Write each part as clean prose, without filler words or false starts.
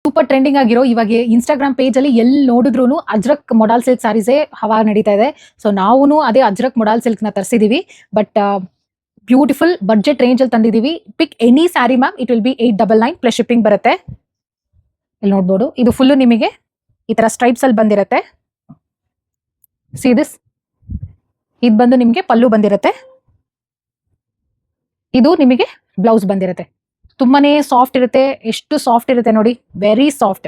Super trending ಆಗಿರೋ ಇವಾಗ Instagram page ಅಲ್ಲಿ ಎಲ್ಲಿ ನೋಡಿದ್ರು ಅಜ್ರಕ್ ಮೊಡಾಲ್ ಸಿಲ್ಕ್ ಸಾರೀಸೇ ಹವಾ ನಡೀತಾ ಇದೆ. ಸೊ ನಾವು ಅದೇ ಅಜ್ರಕ್ ಮೊಡಾಲ್ ಸಿಲ್ಕ್ ನ ತರಿಸಿದೀವಿ. ಬಟ್ ಬ್ಯೂಟಿಫುಲ್ ಬಡ್ಜೆಟ್ ರೇಂಜ್ ಅಲ್ಲಿ ತಂದಿದೀವಿ. Pick any sari ma'am, it will be 899 plus shipping ಬರುತ್ತೆ. ಇಲ್ಲಿ ನೋಡ್ಬೋದು, ಇದು ಫುಲ್ ನಿಮಗೆ ಈ ತರ ಸ್ಟ್ರೈಪ್ಸ್ ಅಲ್ಲಿ ಬಂದಿರುತ್ತೆ. ಸಿ ದಿಸ್, ಇದು ಬಂದು ನಿಮಗೆ ಪಲ್ಲು ಬಂದಿರುತ್ತೆ. ಇದು ನಿಮಗೆ ಬ್ಲೌಸ್ ಬಂದಿರುತ್ತೆ. ತುಂಬಾನೇ ಸಾಫ್ಟ್ ಇರುತ್ತೆ. ಎಷ್ಟು ಸಾಫ್ಟ್ ಇರುತ್ತೆ ನೋಡಿ, ವೆರಿ ಸಾಫ್ಟ್.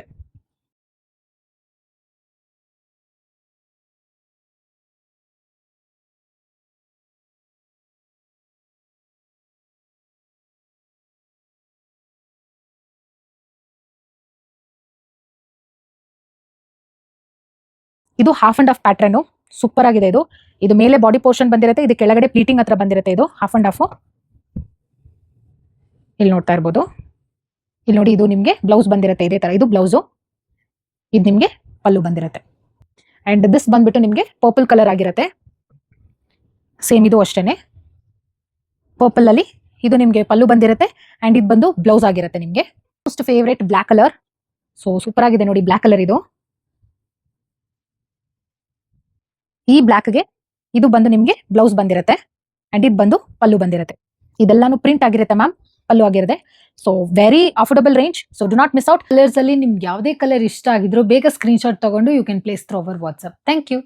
ಇದು half and half pattern, super ಆಗಿದೆ. ಇದು ಮೇಲೆ ಬಾಡಿ ಪೋರ್ಷನ್ ಬಂದಿರುತ್ತೆ, ಇದು ಕೆಳಗಡೆ ಪ್ಲೀಟಿಂಗ್ ಹತ್ರ ಬಂದಿರುತ್ತೆ. ಇದು ಹಾಫ್ ಅಂಡ್ ಹಾಫ್. ಇಲ್ಲಿ ನೋಡ್ತಾ ಇರ್ಬೋದು. ಇಲ್ಲಿ ನೋಡಿ, ಇದು ನಿಮಗೆ ಬ್ಲೌಸ್ ಬಂದಿರುತ್ತೆ ಇದೇ ತರ. ಇದು ಬ್ಲೌಸು, ಇದು ನಿಮಗೆ ಪಲ್ಲು ಬಂದಿರುತ್ತೆ. ಅಂಡ್ ದಿಸ್ ಬಂದ್ಬಿಟ್ಟು ನಿಮಗೆ ಪರ್ಪಲ್ ಕಲರ್ ಆಗಿರುತ್ತೆ. ಸೇಮ್ ಇದು ಅಷ್ಟೇನೆ ಪರ್ಪಲ್ ಅಲ್ಲಿ. ಇದು ನಿಮಗೆ ಪಲ್ಲು ಬಂದಿರುತ್ತೆ ಅಂಡ್ ಇದು ಬಂದು ಬ್ಲೌಸ್ ಆಗಿರುತ್ತೆ ನಿಮಗೆ. Most favourite black colour. So super ಆಗಿದೆ ನೋಡಿ ಬ್ಲಾಕ್ ಕಲರ್. ಈ ಬ್ಲಾಕ್ಗೆ ಇದು ಬಂದು ನಿಮಗೆ ಬ್ಲೌಸ್ ಬಂದಿರುತ್ತೆ ಅಂಡ್ ಇದು ಬಂದು ಪಲ್ಲು ಬಂದಿರುತ್ತೆ. ಇದೆಲ್ಲಾನು ಪ್ರಿಂಟ್ ಆಗಿರುತ್ತೆ ಮ್ಯಾಮ್, ಪಲ್ಲು ಆಗಿರುತ್ತೆ. So very affordable range. So do not miss out. Colours ಅಲ್ಲಿ ನಿಮ್ಗೆ ಯಾವುದೇ ಕಲರ್ ಇಷ್ಟ ಆಗಿದ್ರು ಬೇಗ ಸ್ಕ್ರೀನ್ ಶಾಟ್ ತಗೊಂಡು you can place through our WhatsApp. Thank you.